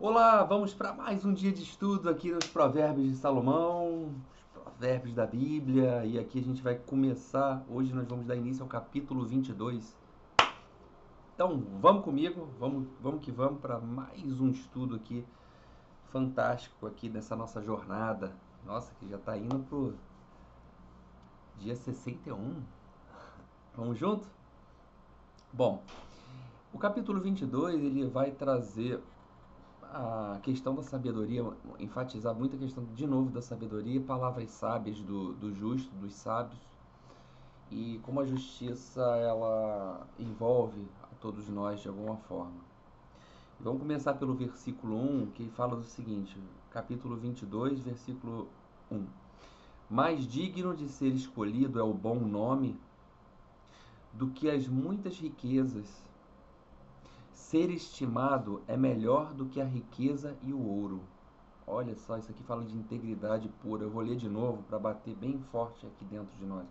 Olá, vamos para mais um dia de estudo aqui nos Provérbios de Salomão, os Provérbios da Bíblia, e aqui a gente vai começar. Hoje nós vamos dar início ao capítulo 22. Então, vamos comigo, vamos que vamos para mais um estudo aqui fantástico aqui nessa nossa jornada. Nossa, que já está indo pro dia 61. Vamos junto? Bom, o capítulo 22 ele vai trazer a questão da sabedoria, enfatizar muito a questão, de novo, da sabedoria, palavras sábias do justo, dos sábios, e como a justiça, ela envolve a todos nós de alguma forma. Vamos começar pelo versículo 1, que fala do seguinte, capítulo 22, versículo 1. Mais digno de ser escolhido é o bom nome do que as muitas riquezas. Ser estimado é melhor do que a riqueza e o ouro. Olha só, isso aqui fala de integridade pura. Eu vou ler de novo para bater bem forte aqui dentro de nós.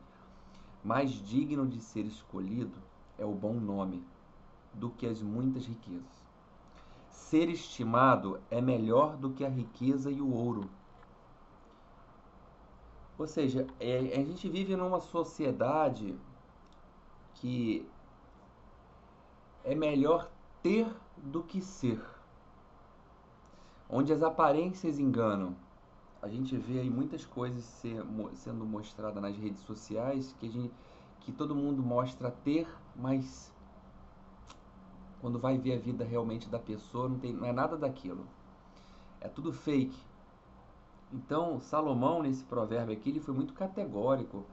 Mais digno de ser escolhido é o bom nome do que as muitas riquezas. Ser estimado é melhor do que a riqueza e o ouro. Ou seja, a gente vive numa sociedade que é melhor ter do que ser, onde as aparências enganam. A gente vê aí muitas coisas sendo mostradas nas redes sociais que todo mundo mostra ter, mas quando vai ver a vida realmente da pessoa não é nada daquilo. É tudo fake. Então Salomão nesse provérbio aqui ele foi muito categórico.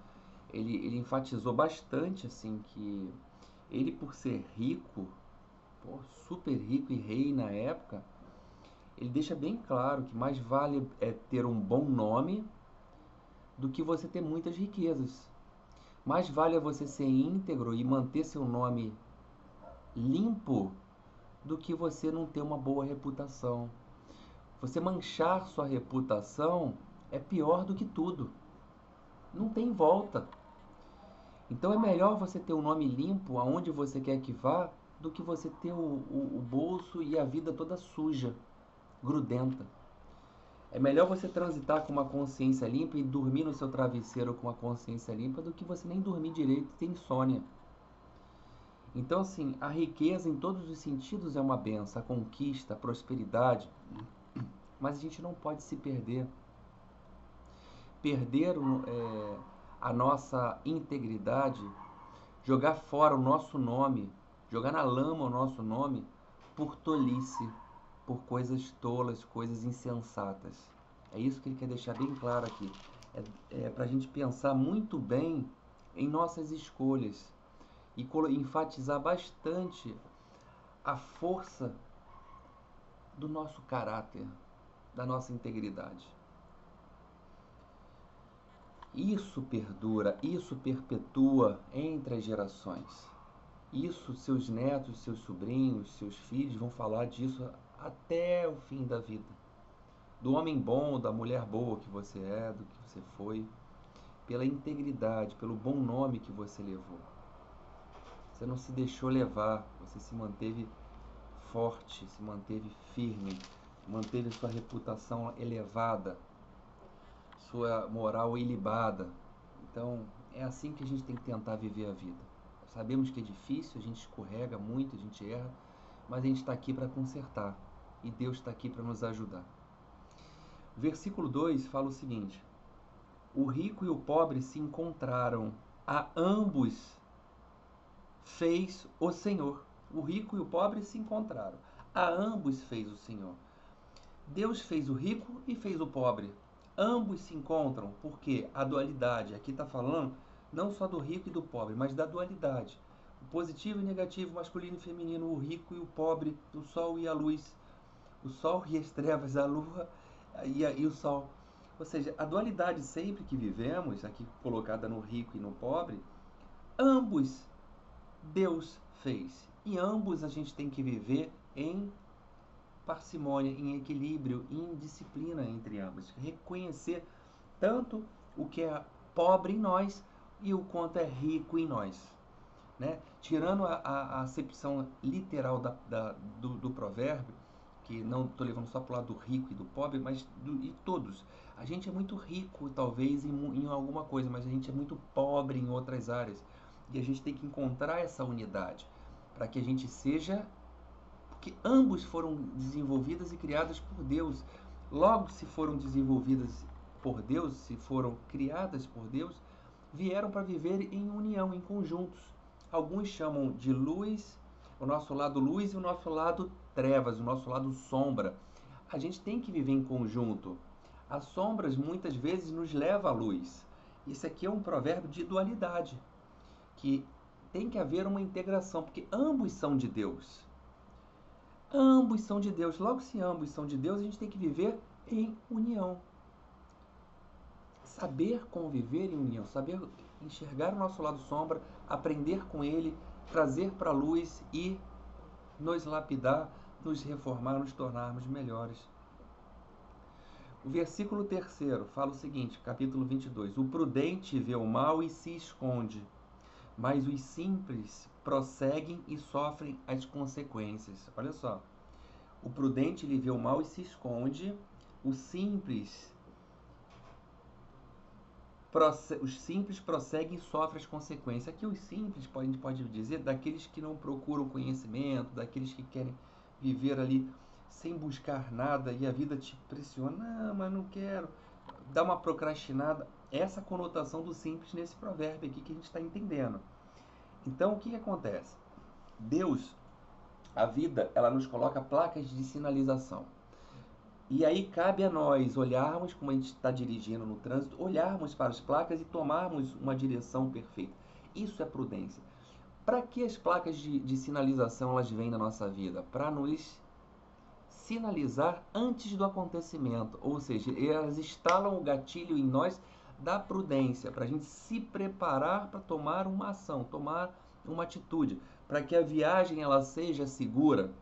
Ele enfatizou bastante assim que ele por ser rico, super rico e rei na época, ele deixa bem claro que mais vale ter um bom nome do que você ter muitas riquezas. Mais vale você ser íntegro e manter seu nome limpo do que você não ter uma boa reputação. Você manchar sua reputação é pior do que tudo. Não tem volta. Então é melhor você ter um nome limpo aonde você quer que vá do que você ter o bolso e a vida toda suja, grudenta. É melhor você transitar com uma consciência limpa e dormir no seu travesseiro com uma consciência limpa do que você nem dormir direito e ter insônia. Então, assim, a riqueza em todos os sentidos é uma benção, a conquista, a prosperidade, mas a gente não pode se perder. Perder a nossa integridade, jogar fora o nosso nome, jogar na lama o nosso nome por tolice, por coisas tolas, coisas insensatas. É isso que ele quer deixar bem claro aqui. É para a gente pensar muito bem em nossas escolhas e enfatizar bastante a força do nosso caráter, da nossa integridade. Isso perdura, isso perpetua entre as gerações. Isso seus netos, seus sobrinhos, seus filhos vão falar disso até o fim da vida. Do homem bom, da mulher boa que você é, do que você foi, pela integridade, pelo bom nome que você levou. Você não se deixou levar, você se manteve forte, se manteve firme, manteve sua reputação elevada, sua moral ilibada. Então, é assim que a gente tem que tentar viver a vida. Sabemos que é difícil, a gente escorrega muito, a gente erra, mas a gente está aqui para consertar e Deus está aqui para nos ajudar. O versículo 2 fala o seguinte: o rico e o pobre se encontraram, a ambos fez o Senhor. O rico e o pobre se encontraram, a ambos fez o Senhor. Deus fez o rico e fez o pobre. Ambos se encontram, porque a dualidade, aqui está falando não só do rico e do pobre, mas da dualidade. O positivo e negativo, masculino e feminino, o rico e o pobre, o sol e a luz, o sol e as trevas, a lua e o sol. Ou seja, a dualidade sempre que vivemos, aqui colocada no rico e no pobre, ambos Deus fez. E ambos a gente tem que viver em parcimônia, em equilíbrio, em disciplina entre ambos. Reconhecer tanto o que é pobre em nós e o quanto é rico em nós. Né? Tirando a acepção literal do provérbio, que não estou levando só para o lado do rico e do pobre, mas de todos. A gente é muito rico, talvez, em alguma coisa, mas a gente é muito pobre em outras áreas. E a gente tem que encontrar essa unidade para que a gente seja. Porque ambos foram desenvolvidas e criadas por Deus. Logo, se foram desenvolvidas por Deus, se foram criadas por Deus, vieram para viver em união, em conjuntos. Alguns chamam de luz, o nosso lado luz e o nosso lado trevas, o nosso lado sombra. A gente tem que viver em conjunto. As sombras muitas vezes nos levam à luz. Isso aqui é um provérbio de dualidade, que tem que haver uma integração, porque ambos são de Deus. Ambos são de Deus. Logo, se ambos são de Deus, a gente tem que viver em união. Saber conviver em união, saber enxergar o nosso lado sombra, aprender com ele, trazer para a luz e nos lapidar, nos reformar, nos tornarmos melhores. O versículo 3 fala o seguinte, capítulo 22. O prudente vê o mal e se esconde, mas os simples prosseguem e sofrem as consequências. Olha só. O prudente ele vê o mal e se esconde, os simples prosseguem e sofrem as consequências. Aqui os simples, a gente pode dizer, daqueles que não procuram conhecimento, daqueles que querem viver ali sem buscar nada e a vida te pressiona, não, mas não quero, dá uma procrastinada. Essa conotação do simples nesse provérbio aqui que a gente está entendendo. Então, o que acontece? Deus, a vida, ela nos coloca placas de sinalização. E aí cabe a nós olharmos, como a gente está dirigindo no trânsito, olharmos para as placas e tomarmos uma direção perfeita. Isso é prudência. Para que as placas de sinalização elas vêm na nossa vida? Para nos sinalizar antes do acontecimento. Ou seja, elas instalam o gatilho em nós da prudência, para a gente se preparar para tomar uma ação, tomar uma atitude, para que a viagem ela seja segura.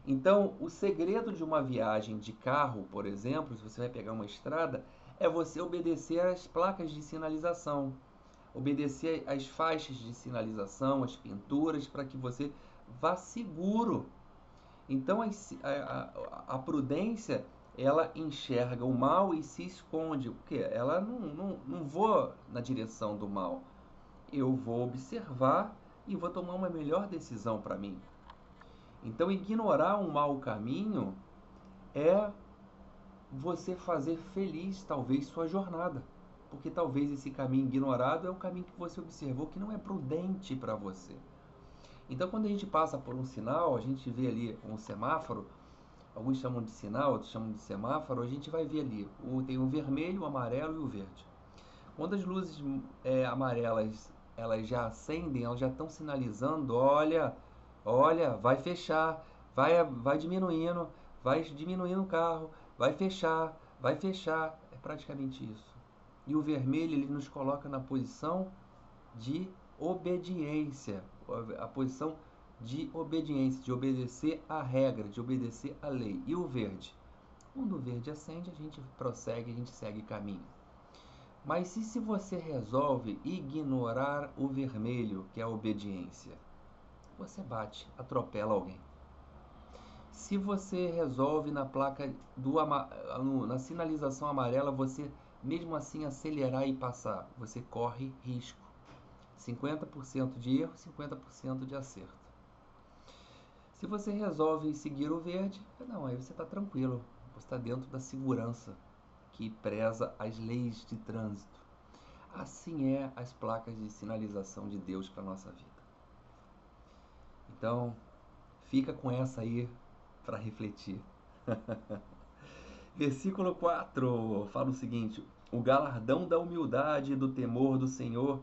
Então, o segredo de uma viagem de carro, por exemplo, se você vai pegar uma estrada, é você obedecer às placas de sinalização, obedecer às faixas de sinalização, às pinturas, para que você vá seguro. Então, a prudência, ela enxerga o mal e se esconde, porque ela não vou na direção do mal, eu vou observar e vou tomar uma melhor decisão para mim. Então, ignorar um mau caminho é você fazer feliz, talvez, sua jornada. Porque talvez esse caminho ignorado é o caminho que você observou que não é prudente para você. Então, quando a gente passa por um sinal, a gente vê ali um semáforo, alguns chamam de sinal, outros chamam de semáforo, a gente vai ver ali, tem o vermelho, o amarelo e o verde. Quando as luzes amarelas elas já acendem, elas já estão sinalizando, olha, vai fechar, vai diminuindo o carro, vai fechar, é praticamente isso. E o vermelho ele nos coloca na posição de obediência, a posição de obediência, de obedecer à regra, de obedecer à lei. E o verde? Quando o verde acende, a gente prossegue, a gente segue caminho. Mas e se você resolve ignorar o vermelho, que é a obediência? Você bate, atropela alguém. Se você resolve na placa na sinalização amarela, você mesmo assim acelerar e passar, você corre risco. 50% de erro, 50% de acerto. Se você resolve seguir o verde, não, aí você está tranquilo, você está dentro da segurança que preza as leis de trânsito. Assim é as placas de sinalização de Deus para a nossa vida. Então, fica com essa aí para refletir. Versículo 4 fala o seguinte: o galardão da humildade e do temor do Senhor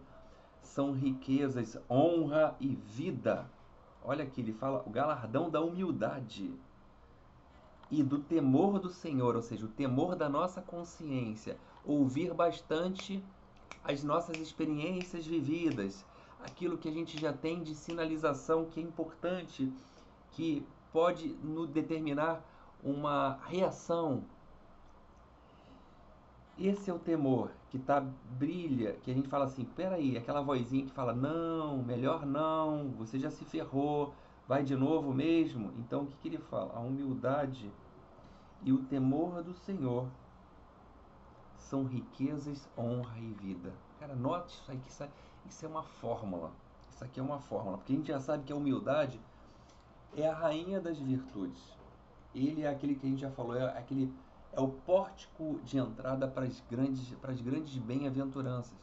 são riquezas, honra e vida. Olha aqui, ele fala o galardão da humildade e do temor do Senhor, ou seja, o temor da nossa consciência, ouvir bastante as nossas experiências vividas, aquilo que a gente já tem de sinalização que é importante, que pode nos determinar uma reação. Esse é o temor que brilha, que a gente fala assim, peraí, aquela vozinha que fala, não, melhor não, você já se ferrou, Vai de novo mesmo? Então o que que ele fala? A humildade e o temor do Senhor são riquezas, honra e vida. Cara, note isso aí, que isso é uma fórmula. Isso aqui é uma fórmula, porque a gente já sabe que a humildade é a rainha das virtudes. Ele é aquele que a gente já falou, é o pórtico de entrada para as grandes bem-aventuranças.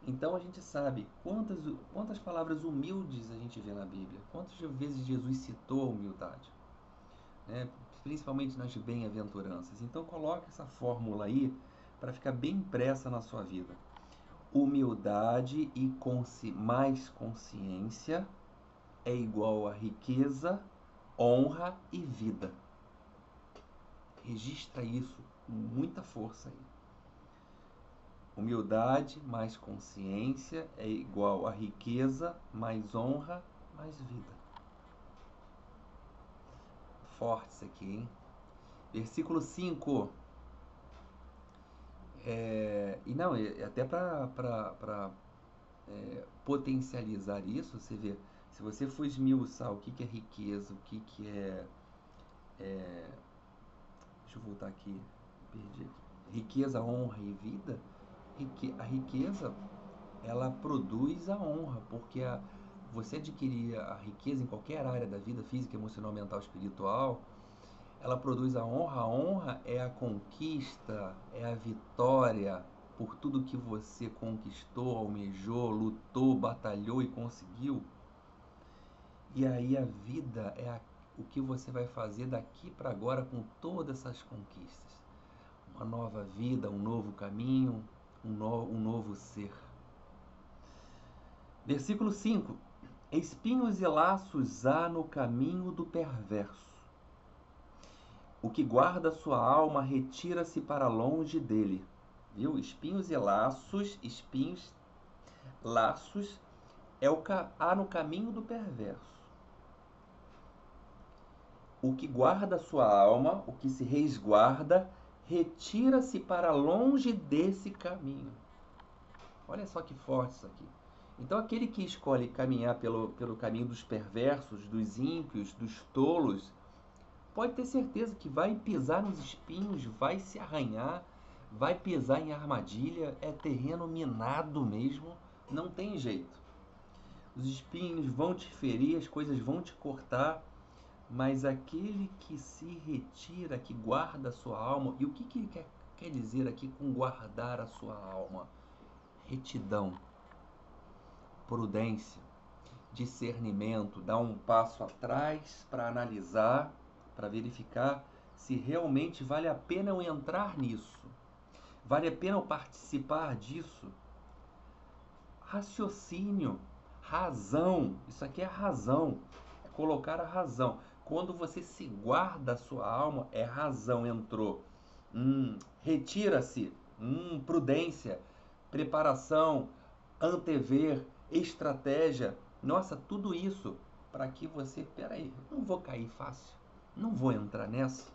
Então a gente sabe quantas palavras humildes a gente vê na Bíblia, quantas vezes Jesus citou a humildade, né? Principalmente nas bem-aventuranças. Então coloque essa fórmula aí para ficar bem impressa na sua vida. Humildade e mais consciência é igual a riqueza, honra e vida. Registra isso com muita força aí. Humildade mais consciência é igual a riqueza, mais honra, mais vida. Forte isso aqui, hein? Versículo 5. E não, até para potencializar isso, você vê, se você for esmiuçar o que é riqueza, o que é. Deixa eu voltar aqui, perdi aqui. Riqueza, honra e vida. A riqueza, ela produz a honra, porque você adquirir a riqueza em qualquer área da vida, física, emocional, mental, espiritual, ela produz a honra. A honra é a conquista, é a vitória por tudo que você conquistou, almejou, lutou, batalhou e conseguiu. E aí a vida é o que você vai fazer daqui para agora com todas essas conquistas. Uma nova vida, um novo caminho, um novo ser. Versículo 5. Espinhos e laços há no caminho do perverso. O que guarda sua alma retira-se para longe dele. Viu? Espinhos, laços há no caminho do perverso. O que guarda sua alma, o que se resguarda, retira-se para longe desse caminho. Olha só que forte isso aqui. Então aquele que escolhe caminhar pelo caminho dos perversos, dos ímpios, dos tolos, pode ter certeza que vai pisar nos espinhos, vai se arranhar, vai pisar em armadilha, é terreno minado mesmo, não tem jeito. Os espinhos vão te ferir, as coisas vão te cortar, mas aquele que se retira, que guarda a sua alma, e o que ele quer dizer aqui com guardar a sua alma? Retidão, prudência, discernimento, dar um passo atrás para analisar, para verificar se realmente vale a pena eu entrar nisso, vale a pena eu participar disso. Raciocínio, razão, isso aqui é razão, é colocar a razão. Quando você se guarda a sua alma, é razão, entrou. Retira-se, prudência, preparação, antever, estratégia. Nossa, tudo isso para que você, peraí, não vou cair fácil, não vou entrar nessa,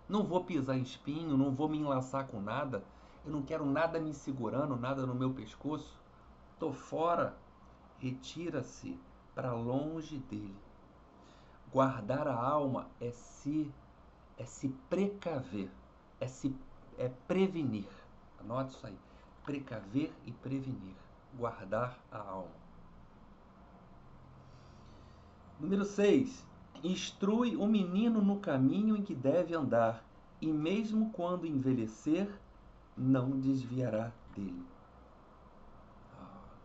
não vou pisar em espinho, não vou me enlaçar com nada, eu não quero nada me segurando, nada no meu pescoço, tô fora. Retira-se para longe dele. Guardar a alma é se precaver, é prevenir. Anote isso aí. Precaver e prevenir. Guardar a alma. Número 6. Instrui o menino no caminho em que deve andar, e mesmo quando envelhecer, não desviará dele.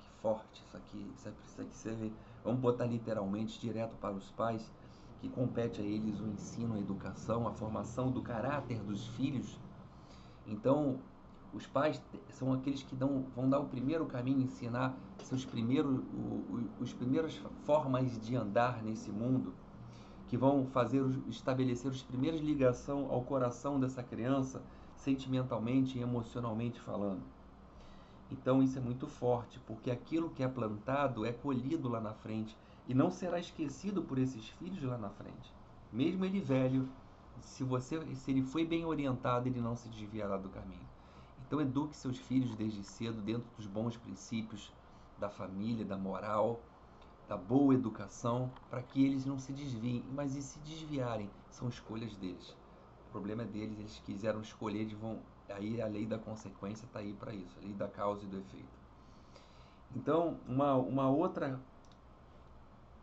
Que forte isso aqui. Isso aqui você vê. Vamos botar literalmente direto para os pais, que compete a eles o ensino, a educação, a formação do caráter dos filhos. Então, os pais são aqueles que vão dar o primeiro caminho, ensinar os primeiras formas de andar nesse mundo, que vão estabelecer as primeiras ligações ao coração dessa criança, sentimentalmente e emocionalmente falando. Então isso é muito forte, porque aquilo que é plantado é colhido lá na frente e não será esquecido por esses filhos lá na frente. Mesmo ele velho, se ele foi bem orientado, ele não se desviará do caminho. Então eduque seus filhos desde cedo dentro dos bons princípios da família, da moral, da boa educação, para que eles não se desviem. Mas e se desviarem? São escolhas deles. O problema é deles, eles quiseram escolher, eles vão. Aí a lei da consequência está aí para isso, a lei da causa e do efeito. Então,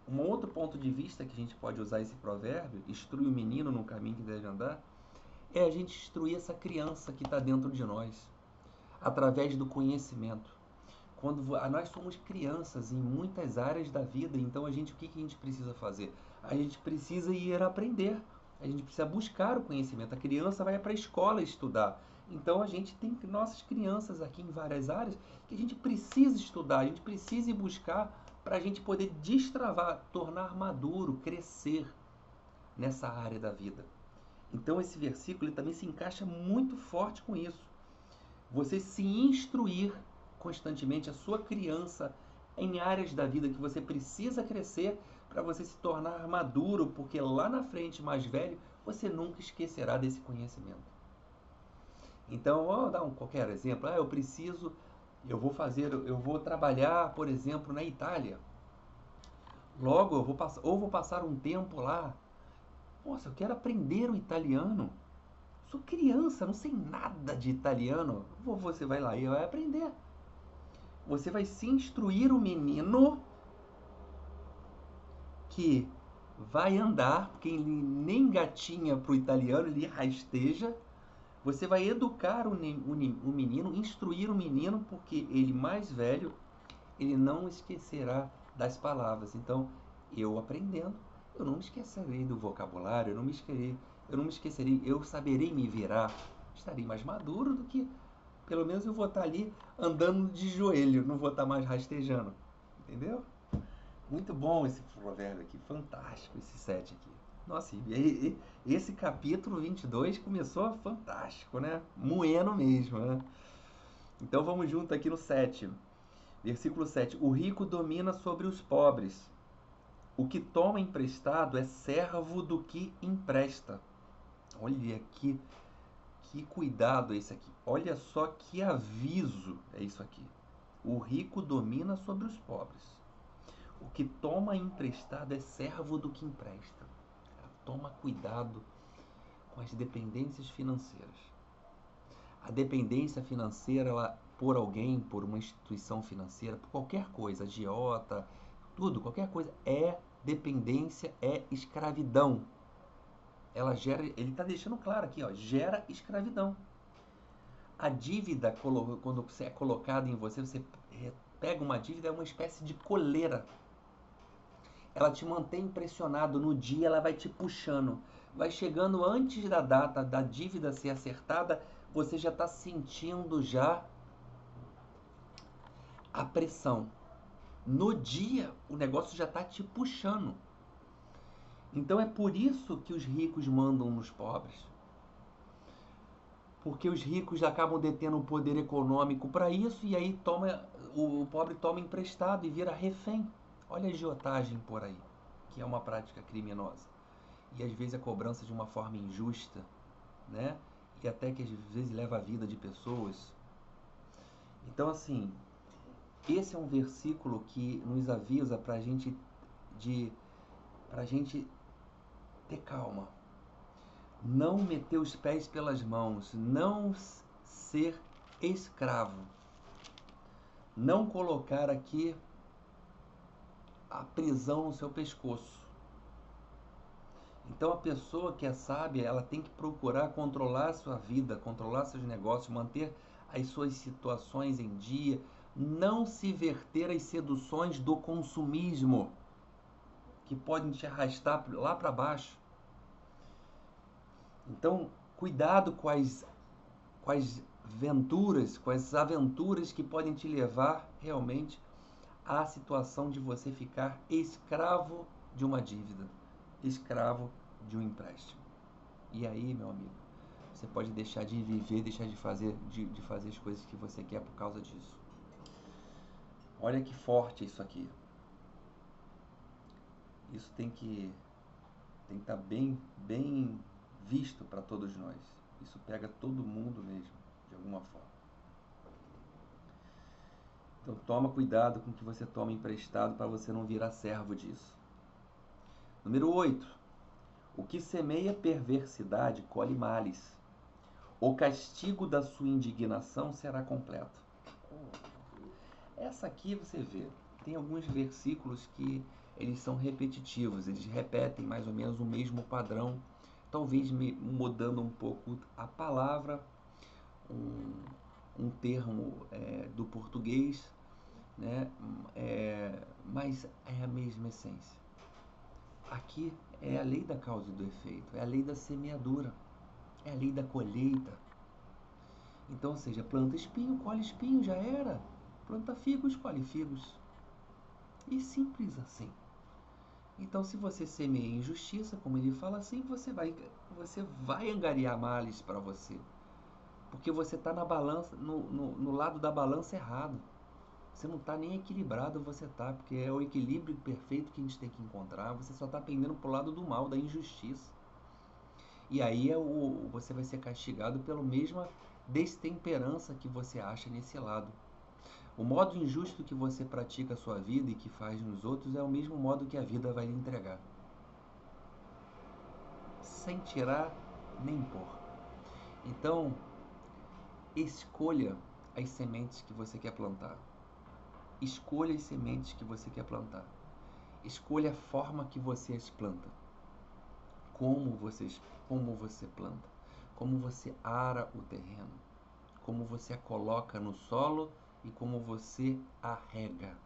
um outro ponto de vista que a gente pode usar esse provérbio, instrui o menino no caminho que deve andar, é a gente instruir essa criança que está dentro de nós, através do conhecimento. Quando nós somos crianças em muitas áreas da vida, então o que a gente precisa fazer? A gente precisa ir aprender, a gente precisa buscar o conhecimento. A criança vai para a escola estudar. Então a gente tem nossas crianças aqui em várias áreas que a gente precisa estudar, a gente precisa ir buscar para a gente poder destravar, tornar maduro, crescer nessa área da vida. Então esse versículo ele também se encaixa muito forte com isso. Você se instruir constantemente a sua criança em áreas da vida que você precisa crescer para você se tornar maduro, porque lá na frente, mais velho, você nunca esquecerá desse conhecimento. Então, vou dar qualquer exemplo. Eu vou trabalhar, por exemplo, na Itália. Logo, vou passar um tempo lá. Nossa, eu quero aprender o italiano. Sou criança, não sei nada de italiano. Você vai lá e vai aprender. Você vai se instruir o menino que vai andar, porque ele nem gatinha para o italiano, ele rasteja. Você vai educar o menino, instruir o menino, porque ele mais velho, ele não esquecerá das palavras. Então, eu aprendendo, eu não me esquecerei do vocabulário, eu não me esquecerei, eu saberei me virar. Estarei mais maduro do que, pelo menos eu vou estar ali andando de joelho, não vou estar mais rastejando. Entendeu? Muito bom esse provérbio aqui, fantástico esse 7 aqui. Nossa, e esse capítulo 22 começou fantástico, né? Moendo mesmo, né? Então vamos junto aqui no 7. Versículo 7. O rico domina sobre os pobres. O que toma emprestado é servo do que empresta. Olha que cuidado é esse aqui. Olha só que aviso é isso aqui. O rico domina sobre os pobres. O que toma emprestado é servo do que empresta. Toma cuidado com as dependências financeiras. A dependência financeira, ela, por alguém, por uma instituição financeira, por qualquer coisa, agiota, tudo, qualquer coisa, é dependência, é escravidão. Ela gera, ele está deixando claro aqui, ó, gera escravidão. A dívida, quando você é colocada em você, você pega uma dívida, é uma espécie de coleira. Ela te mantém impressionado, no dia ela vai te puxando. Vai chegando antes da data da dívida ser acertada, você já está sentindo já a pressão. No dia, o negócio já está te puxando. Então é por isso que os ricos mandam nos pobres. Porque os ricos acabam detendo o poder econômico para isso e aí o pobre toma emprestado e vira refém. Olha a agiotagem por aí, que é uma prática criminosa. E às vezes a cobrança de uma forma injusta, né? E até que às vezes leva a vida de pessoas. Então, assim, esse é um versículo que nos avisa para a gente ter calma, não meter os pés pelas mãos, não ser escravo, não colocar aqui a prisão no seu pescoço. Então a pessoa que é sábia, ela tem que procurar controlar a sua vida, controlar seus negócios, manter as suas situações em dia, não se verter às seduções do consumismo, que podem te arrastar lá para baixo. Então, cuidado com as com as aventuras que podem te levar realmente à situação de você ficar escravo de uma dívida, escravo de um empréstimo. E aí, meu amigo, você pode deixar de viver, deixar de fazer as coisas que você quer por causa disso. Olha que forte isso aqui. Isso tem que estar bem visto para todos nós. Isso pega todo mundo mesmo, de alguma forma. Então toma cuidado com o que você toma emprestado para você não virar servo disso. Número 8. O que semeia perversidade colhe males. O castigo da sua indignação será completo. Essa aqui você vê, tem alguns versículos que eles são repetitivos, eles repetem mais ou menos o mesmo padrão, talvez mudando um pouco a palavra, um termo do português, né? Mas é a mesma essência. Aqui é a lei da causa e do efeito, é a lei da semeadura, é a lei da colheita. Então, ou seja, planta espinho, colhe espinho, já era. Planta figos, colhe figos. E simples assim. Então, se você semeia injustiça, como ele fala assim, você vai angariar males para você. Porque você está na balança, no lado da balança errado. Você não está nem equilibrado, você está, porque é o equilíbrio perfeito que a gente tem que encontrar. Você só está pendendo para o lado do mal, da injustiça. E aí você vai ser castigado pela mesma destemperança que você acha nesse lado. O modo injusto que você pratica a sua vida e que faz nos outros é o mesmo modo que a vida vai lhe entregar. Sem tirar nem pôr. Então, escolha as sementes que você quer plantar. Escolha as sementes que você quer plantar. Escolha a forma que você as planta. Como você planta. Como você ara o terreno. Como você a coloca no solo e como você a rega.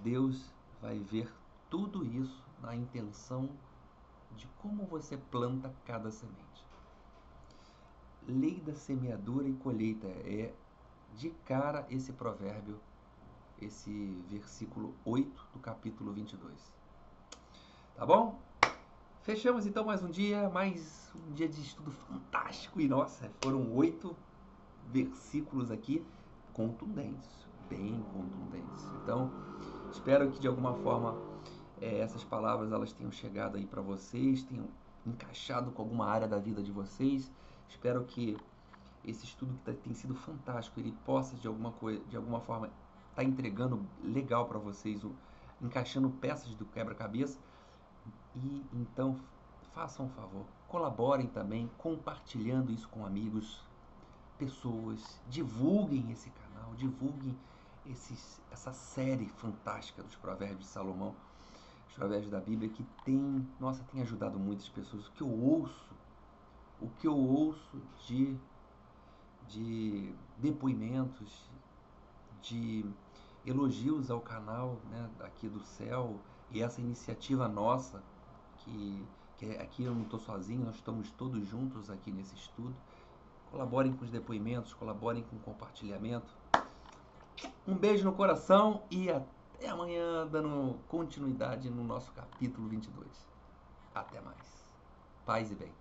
Deus vai ver tudo isso na intenção de como você planta cada semente. Lei da semeadura e colheita é de cara esse provérbio, esse versículo 8 do capítulo 22. Tá bom? Fechamos então mais um dia de estudo fantástico. E nossa, foram 8 versículos aqui contundentes, bem contundentes. Então, espero que de alguma forma essas palavras elas tenham chegado aí para vocês, tenham encaixado com alguma área da vida de vocês. Espero que esse estudo que tem sido fantástico, ele possa de alguma forma estar entregando legal para vocês, encaixando peças do quebra-cabeça. E então façam um favor, colaborem também compartilhando isso com amigos, pessoas, divulguem esse canal, divulguem essa série fantástica dos Provérbios de Salomão, os Provérbios da Bíblia, que tem ajudado muitas pessoas. O que eu ouço de depoimentos, de elogios ao canal, né, aqui do Céu, e essa iniciativa nossa, que aqui eu não estou sozinho, nós estamos todos juntos aqui nesse estudo. Colaborem com os depoimentos, colaborem com o compartilhamento. Um beijo no coração e até amanhã, dando continuidade no nosso capítulo 22. Até mais. Paz e bem.